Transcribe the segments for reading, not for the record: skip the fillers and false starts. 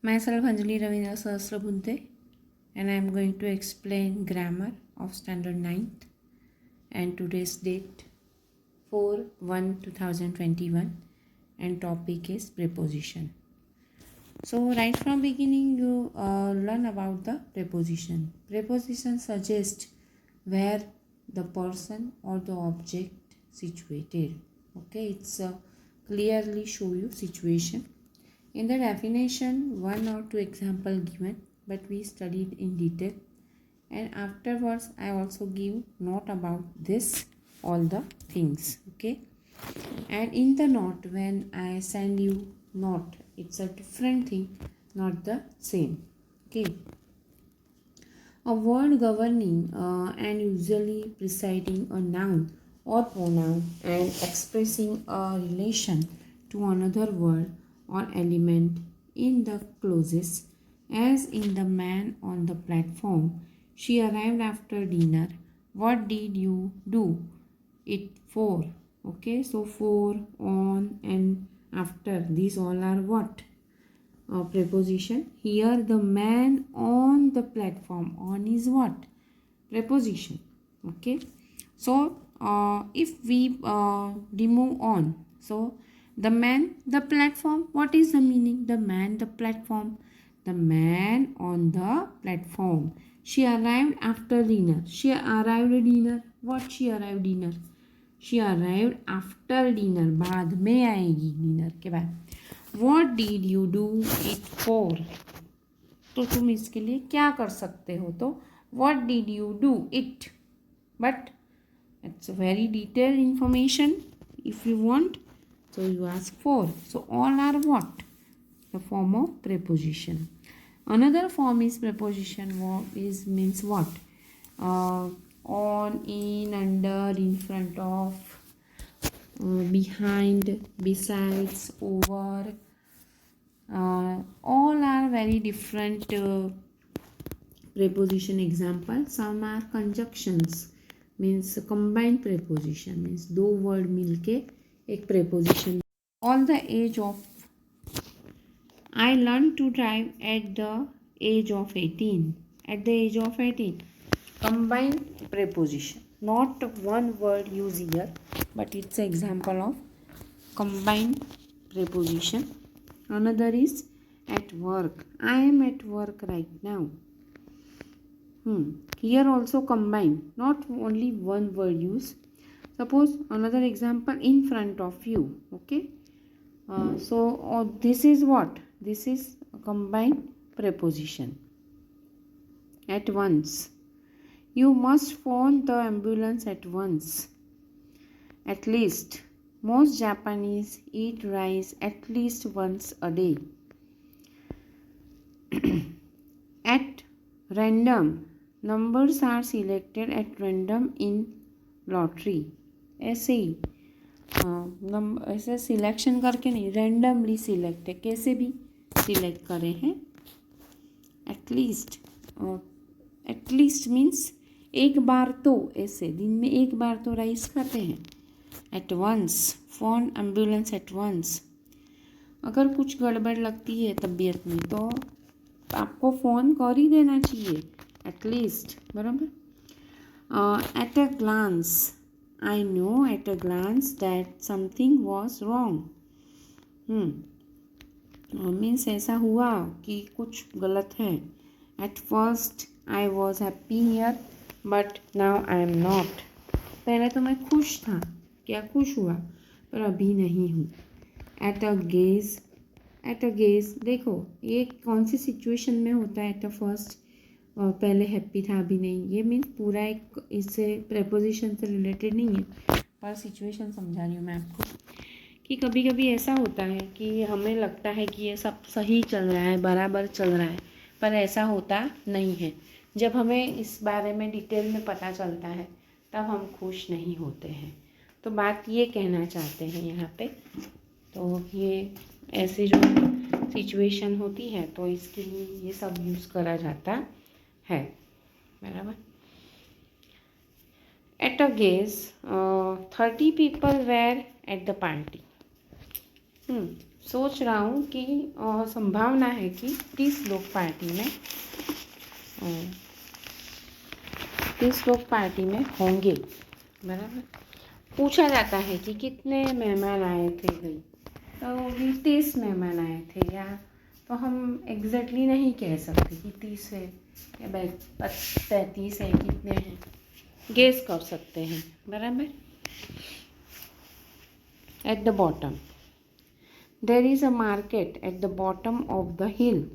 Myself Anjali Ravindra Sahasrabudhe, and I am going to explain grammar of standard 9th, and today's date 4/1/2021, and topic is preposition. So right from beginning you learn about the preposition. Preposition suggests where the person or the object situated. Okay, it's clearly show you situation. In the definition, one or two example given, but we studied in detail, and afterwards I also give note about this all the things. Okay, and in the note, when I send you note, it's a different thing, not the same. Okay, a word governing and usually preceding a noun or pronoun and expressing a relation to another word or element in the clauses, as in the man on the platform. She arrived after dinner. What did you do it for? Okay, so for, on, and after, these all are what? Preposition. Here the man on the platform, on is what? Preposition. Okay, so if we remove on, so the man, the platform, what is the meaning? The man, the platform, the man on the platform. She arrived after dinner. She arrived at dinner. What she arrived dinner? She arrived after dinner. बाद में आएगी dinner के बाद. What did you do it for? तो तुम इसके लिए क्या कर सकते हो? तो what did you do it? But it's a very detailed information if you want. So you ask for. So all are what? The form of preposition. Another form is preposition is means what? On, in, under, in front of, behind, besides, over. All are very different preposition example. Some are conjunctions, means combined preposition, means दो word मिलके एक preposition. All the age of, I learned to drive at the age of 18. At the age of 18. Combined preposition. Not one word used here, but it's an example of combined preposition. Another is at work. I am at work right now. Here also combine, not only one word use. Suppose another example, in front of you. Okay. So this is what? This is a combined preposition. At once. You must phone the ambulance at once. At least. Most Japanese eat rice at least once a day. At random. Numbers are selected at random in lottery. ऐसे ही ऐसे selection करके नहीं, randomly select है, कैसे भी select करे हैं. At least means एक बार तो, ऐसे दिन में एक बार तो राइस खाते हैं. At once. Phone ambulance at once. अगर कुछ गड़बड़ लगती है तबीयत में तो आपको फ़ोन कर ही देना चाहिए. एटलीस्ट. बराबर. At a glance. I know at a glance that something was wrong. Means ऐसा हुआ कि कुछ गलत है. At first I was happy here but now I am not. पहले तो मैं खुश था, क्या खुश हुआ, पर अभी नहीं हूँ. At a gauge. At a gauge, देखो ये कौन सी सिचुएशन में होता है. एट अ फर्स्ट, पहले हैप्पी था अभी नहीं. ये मीन्स पूरा एक इससे प्रेपोजिशन से रिलेटेड नहीं है, पर सिचुएशन समझा रही हूँ मैं आपको कि कभी कभी ऐसा होता है कि हमें लगता है कि ये सब सही चल रहा है, बराबर चल रहा है, पर ऐसा होता नहीं है. जब हमें इस बारे में डिटेल में पता चलता है तब हम खुश नहीं होते हैं. तो बात ये कहना चाहते हैं यहाँ पे. तो ये ऐसे जो सिचुएशन होती है तो इसके लिए ये सब यूज़ करा जाता है. बराबर. At a guess 30 people were at the party. सोच रहा हूँ कि संभावना है कि 30 लोग पार्टी में 30 लोग पार्टी में होंगे, बराबर। पूछा जाता है कि कितने मेहमान आए थे भाई, तो भी 30 मेहमान आए थे, या तो हम एग्जैक्टली नहीं कह सकते कि 30 है या 35 है, कितने हैं गेस कर सकते हैं, बराबर। At the bottom there is a market at the bottom of the hill.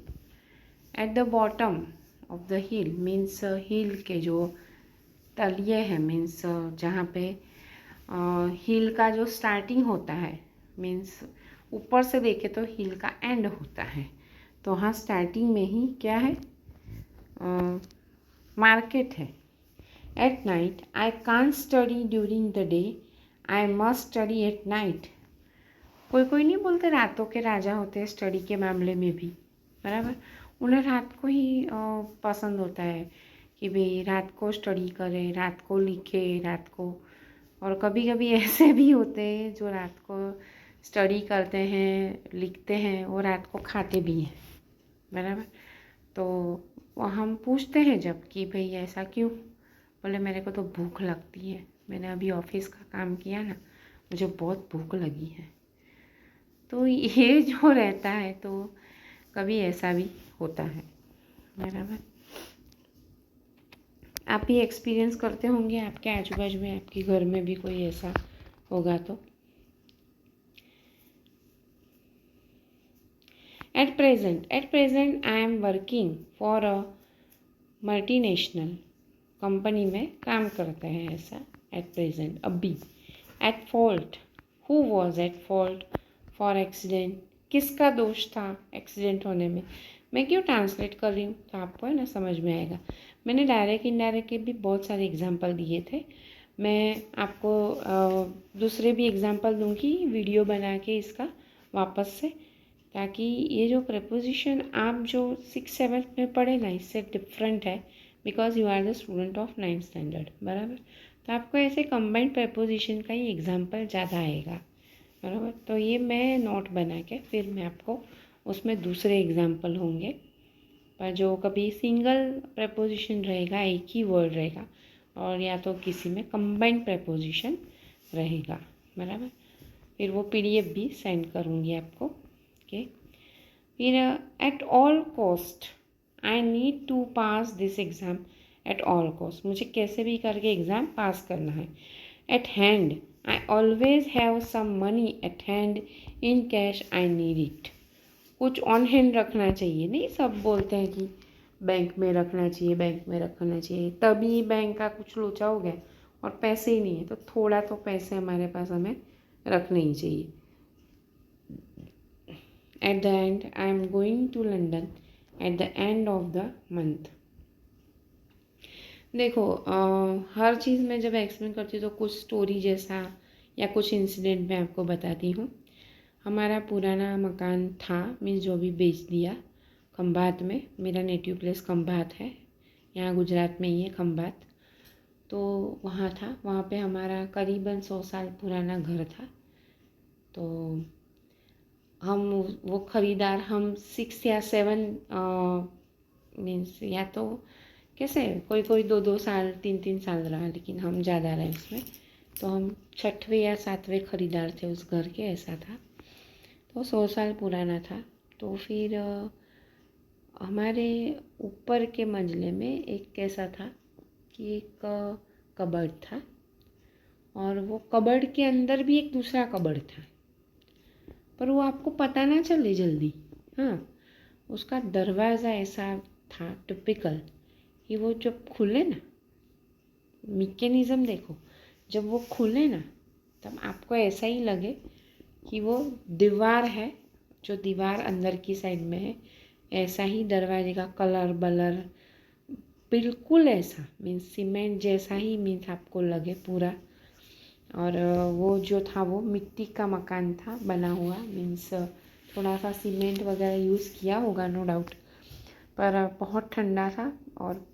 At the bottom of the hill means hill के जो तलिए हैं, मीन्स जहाँ पे हिल का जो स्टार्टिंग होता है, मीन्स ऊपर से देखे तो हिल का एंड होता है, तो हाँ स्टार्टिंग में ही क्या है, मार्केट है। At night I can't study during the day, I must study at night. कोई कोई नहीं बोलते रातों के राजा होते हैं स्टडी के मामले में भी, बराबर। उन्हें रात को ही पसंद होता है कि भाई रात को स्टडी करें, रात को लिखे, रात को। और कभी कभी ऐसे भी होते हैं जो रात को स्टडी करते हैं, लिखते हैं और रात को खाते भी हैं, बराबर। तो हम पूछते हैं जब कि भाई ऐसा क्यों, बोले मेरे को तो भूख लगती है, मैंने अभी ऑफिस का काम किया ना, मुझे बहुत भूख लगी है। तो ये जो रहता है तो कभी ऐसा भी होता है, बराबर। आप भी एक्सपीरियंस करते होंगे, आपके आजू बाजू में, आपके घर में भी कोई ऐसा होगा तो। At present I am working for a multinational company में काम करते हैं ऐसा, एट प्रेजेंट अभी। At fault who was at fault for accident, किसका दोष था एक्सीडेंट होने में। मैं क्यों ट्रांसलेट कर रही हूँ तो आपको है ना समझ में आएगा। मैंने डायरेक्ट इनडायरेक्ट के भी बहुत सारे एग्जांपल दिए थे, मैं आपको दूसरे भी एग्जांपल दूंगी वीडियो बना के इसका वापस से, ताकि ये जो प्रपोजिशन आप जो 6-7 में पढ़े ना, इससे डिफरेंट है, because you are the student of 9th standard, बराबर। तो आपको ऐसे कंबाइंड प्रपोजिशन का ही एग्जाम्पल ज़्यादा आएगा, बराबर। तो ये मैं नोट बना के फिर मैं आपको उसमें दूसरे एग्जाम्पल होंगे, पर जो कभी सिंगल प्रपोजिशन रहेगा, एक ही वर्ड रहेगा, और या तो किसी में कंबाइंड प्रपोजिशन रहेगा, बराबर। फिर वो PDF भी सेंड करूँगी आपको, ओके। फिर at all cost I need to pass this exam, at all cost मुझे कैसे भी करके एग्ज़ाम पास करना है। At hand I always have some money at hand, in cash I need it. कुछ ऑन हैंड रखना चाहिए, नहीं सब बोलते हैं कि बैंक में रखना चाहिए, बैंक में रखना चाहिए, तभी बैंक का कुछ लोचा हो गया और पैसे ही नहीं है, तो थोड़ा तो पैसे हमारे पास हमें रखने ही चाहिए। At the end I am going to London at the end of the month. देखो हर चीज़ में जब एक्सप्लेन करती हूँ तो कुछ स्टोरी जैसा या कुछ इंसिडेंट मैं आपको बताती हूँ। हमारा पुराना मकान था, मीन्स जो भी बेच दिया, खंभात में। मेरा नेटिव प्लेस खंभात है, यहाँ गुजरात में ही है खंभात। तो वहाँ था, वहाँ पे हमारा करीबन 100 साल पुराना घर था। तो हम वो ख़रीदार हम 6 या 7 मीन्स, या तो कैसे कोई कोई 2-2 साल 3-3 साल रहा, लेकिन हम ज़्यादा रहे उसमें। तो हम 6वें या 7वें ख़रीदार थे उस घर के, ऐसा था। तो 100 साल पुराना था। तो फिर हमारे ऊपर के मंजिले में एक कैसा था कि एक कबर्ड था, और वो कबर्ड के अंदर भी एक दूसरा कबर्ड था, पर वो आपको पता ना चले जल्दी। हाँ, उसका दरवाज़ा ऐसा था टिपिकल कि वो जब खुले ना, मैकेनिज़्म देखो, जब वो खुले ना तब आपको ऐसा ही लगे कि वो दीवार है, जो दीवार अंदर की साइड में है, ऐसा ही दरवाजे का कलर बलर बिल्कुल ऐसा, मीन्स सीमेंट जैसा ही, मीन्स आपको लगे पूरा। और वो जो था वो मिट्टी का मकान था बना हुआ, मीन्स थोड़ा सा सीमेंट वगैरह यूज़ किया होगा नो डाउट, पर बहुत ठंडा था और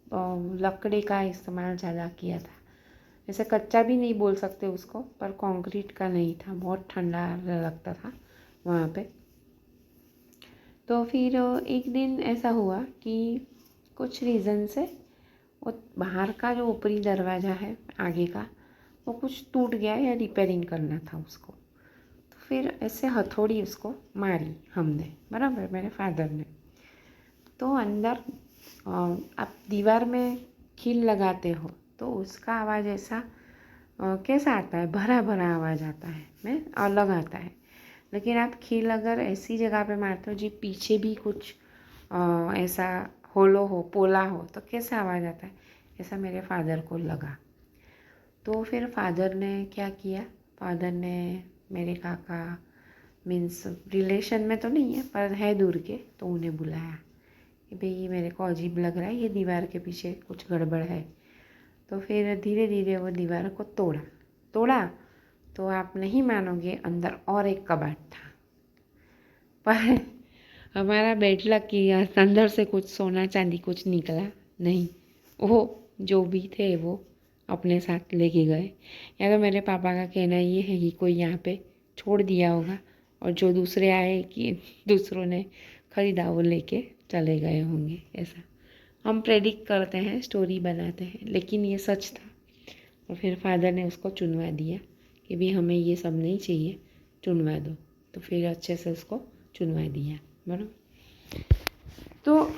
लकड़ी का इस्तेमाल ज़्यादा किया था। जैसे कच्चा भी नहीं बोल सकते उसको, पर कंक्रीट का नहीं था, बहुत ठंडा लगता था वहाँ पे। तो फिर एक दिन ऐसा हुआ कि कुछ रीज़न से वो बाहर का जो ऊपरी दरवाज़ा है आगे का, वो कुछ टूट गया या रिपेयरिंग करना था उसको। तो फिर ऐसे हथौड़ी उसको मारी हमने, बराबर, मेरे फादर ने। तो अंदर आप दीवार में कील लगाते हो तो उसका आवाज़ ऐसा कैसा आता है, भरा भरा आवाज़ आता है, में अलग आता है। लेकिन आप कील अगर ऐसी जगह पे मारते हो जी पीछे भी कुछ ऐसा होलो हो, पोला हो, तो कैसा आवाज़ आता है, ऐसा मेरे फादर को लगा। तो फिर फादर ने क्या किया, फादर ने मेरे काका मीन्स रिलेशन में तो नहीं है पर है दूर के, तो उन्हें बुलाया कि भाई मेरे को अजीब लग रहा है, ये दीवार के पीछे कुछ गड़बड़ है। तो फिर धीरे धीरे वो दीवार को तोड़ा तो आप नहीं मानोगे अंदर और एक कबाट था। पर हमारा बैड लक कि अंदर से कुछ सोना चांदी कुछ निकला नहीं, वो जो भी थे वो अपने साथ लेके गए। या तो मेरे पापा का कहना ये है कि कोई यहाँ पे छोड़ दिया होगा और जो दूसरे आए कि दूसरों ने खरीदा वो लेके चले गए होंगे, ऐसा हम प्रेडिक्ट करते हैं, स्टोरी बनाते हैं, लेकिन ये सच था। और फिर फादर ने उसको चुनवा दिया कि भी हमें ये सब नहीं चाहिए, चुनवा दो। तो फिर अच्छे से उसको चुनवा दिया, बराबर। तो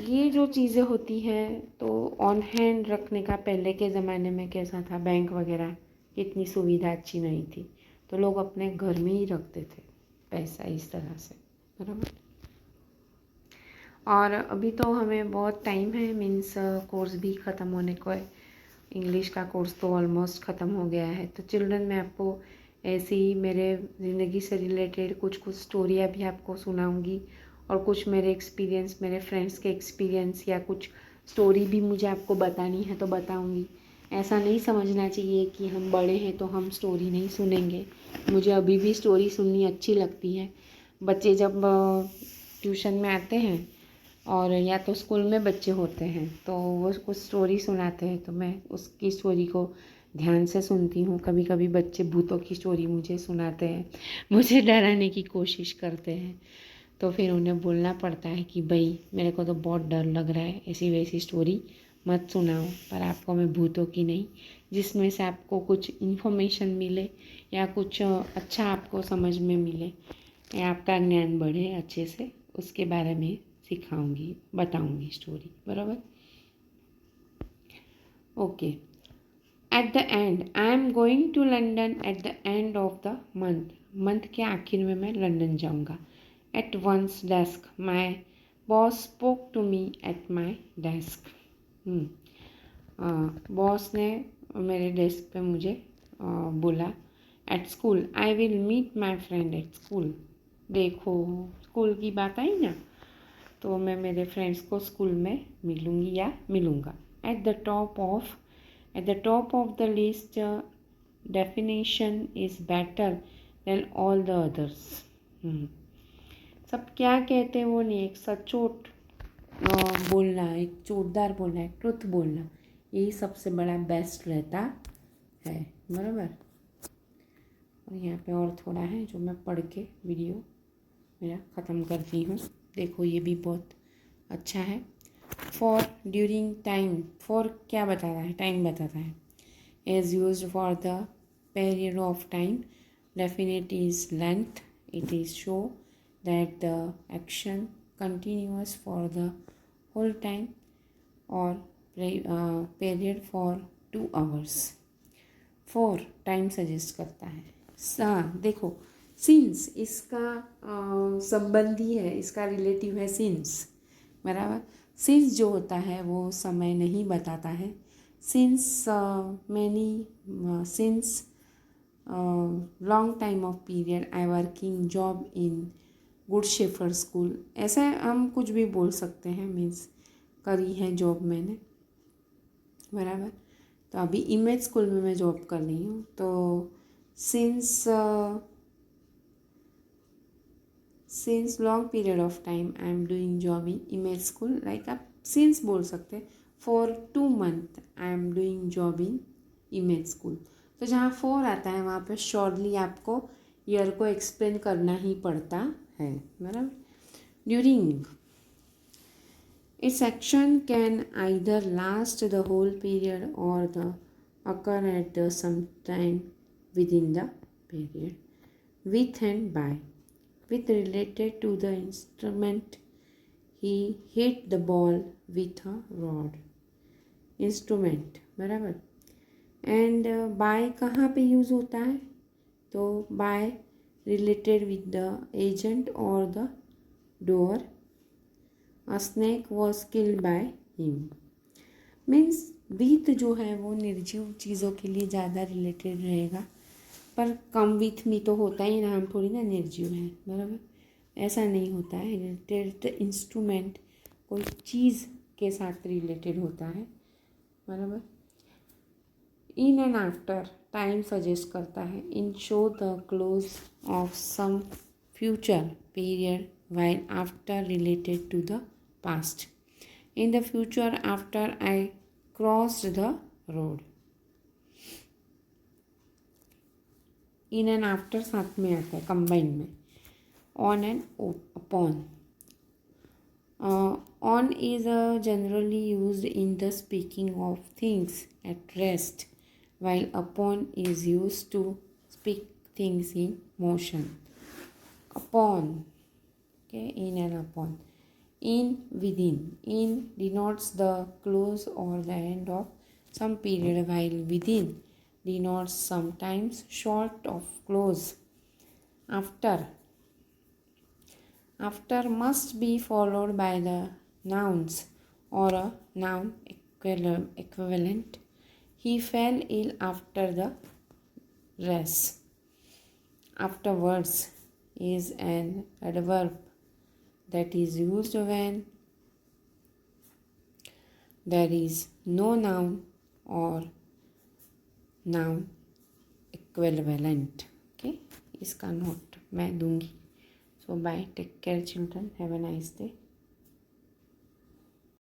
ये जो चीज़ें होती हैं, तो ऑन हैंड रखने का पहले के ज़माने में कैसा था, बैंक वगैरह की इतनी सुविधा अच्छी नहीं थी, तो लोग अपने घर में ही रखते थे पैसा इस तरह से, बराबर। और अभी तो हमें बहुत टाइम है, मीन्स कोर्स भी ख़त्म होने को है, इंग्लिश का कोर्स तो ऑलमोस्ट ख़त्म हो गया है। तो चिल्ड्रन में आपको ऐसी ही मेरे ज़िंदगी से रिलेटेड कुछ स्टोरियाँ भी आपको सुनाऊंगी और कुछ मेरे एक्सपीरियंस, मेरे फ्रेंड्स के एक्सपीरियंस या कुछ स्टोरी भी मुझे आपको बतानी है तो बताऊंगी। ऐसा नहीं समझना चाहिए कि हम बड़े हैं तो हम स्टोरी नहीं सुनेंगे। मुझे अभी भी स्टोरी सुननी अच्छी लगती है। बच्चे जब ट्यूशन में आते हैं और या तो स्कूल में बच्चे होते हैं तो वो कुछ स्टोरी सुनाते हैं तो मैं उसकी स्टोरी को ध्यान से सुनती हूँ। कभी कभी बच्चे भूतों की स्टोरी मुझे सुनाते हैं, मुझे डराने की कोशिश करते हैं, तो फिर उन्हें बोलना पड़ता है कि भाई मेरे को तो बहुत डर लग रहा है, ऐसी वैसी स्टोरी मत सुनाओ, पर आपको मैं भूतों की नहीं, जिसमें से आपको कुछ इन्फॉर्मेशन मिले या कुछ अच्छा आपको समझ में मिले या आपका ज्ञान बढ़े अच्छे से, उसके बारे में सिखाऊंगी, बताऊंगी स्टोरी, बराबर। Okay. At the end I am going to London at the end of the month के आखिर में मैं लंदन जाऊंगा। At once desk my boss spoke to me at my desk. Boss ने मेरे डेस्क पे मुझे बोला। At school I will meet my friend at school. देखो स्कूल की बात आई ना, तो मैं मेरे फ्रेंड्स को स्कूल में मिलूँगी या मिलूँगा। At the top of the list definition is better than all the others. सब क्या कहते हैं वो नहीं, एक सचोट बोलना, एक चोटदार बोलना, एक ट्रुथ बोलना, यही सबसे बड़ा बेस्ट रहता है, बराबर। और यहाँ पे और थोड़ा है जो मैं पढ़ के वीडियो मेरा ख़त्म करती हूँ। देखो ये भी बहुत अच्छा है। फॉर ड्यूरिंग टाइम, फॉर क्या बता रहा है, टाइम बताता है। As used for the period of time, definite is length, it is show that the action continuous for the whole time or period for 2 hours। For time suggest करता है। देखो since इसका संबंधी है, इसका रिलेटिव है सिंस, बराबर। Since जो होता है वो समय नहीं बताता है। Since since long time of period I working job in good shepherd school, ऐसा हम कुछ भी बोल सकते हैं, मीन्स करी है जॉब मैंने, बराबर। तो अभी इमेज स्कूल में मैं जॉब कर रही हूँ। तो since long period of time I am doing job in image school, like आप since बोल सकते हैं। for 2 months I am doing job in image school। तो जहाँ for आता है वहाँ पे श्योरली आपको ईयर को एक्सप्लेन करना ही पड़ता है, बराबर। during. Its action can either last the whole period or the occur at the some time within the period. With and by. With related to the instrument, he hit the ball with a rod. Instrument बराबर. And by कहाँ पे use होता है? तो by related with the agent or the doer. A snake was killed by him. Means with जो है वो निर्जीव चीज़ों के लिए ज़्यादा रिलेटेड रहेगा, पर कम विथ मी तो होता ही ना, हम थोड़ी ना निर्जीव हैं बराबर. ऐसा नहीं होता है. रिलेटेड इंस्ट्रूमेंट कोई चीज़ के साथ रिलेटेड होता है बराबर. In and after time suggest करता है. In show the close of some future period while after related to the past. In the future after I crossed the road. In and after साथ में आता है combine में. On and upon. On is generally used in the speaking of things at rest, while upon is used to speak things in motion. Upon. Okay, in and upon. In, within. In denotes the close or the end of some period, while within denotes sometimes short of close. After. After must be followed by the nouns or a noun equivalent. He fell ill after the rest. Afterwards is an adverb that is used when there is no noun or noun equivalent. Okay, इसका note मैं दूंगी. So bye, take care children, have a nice day.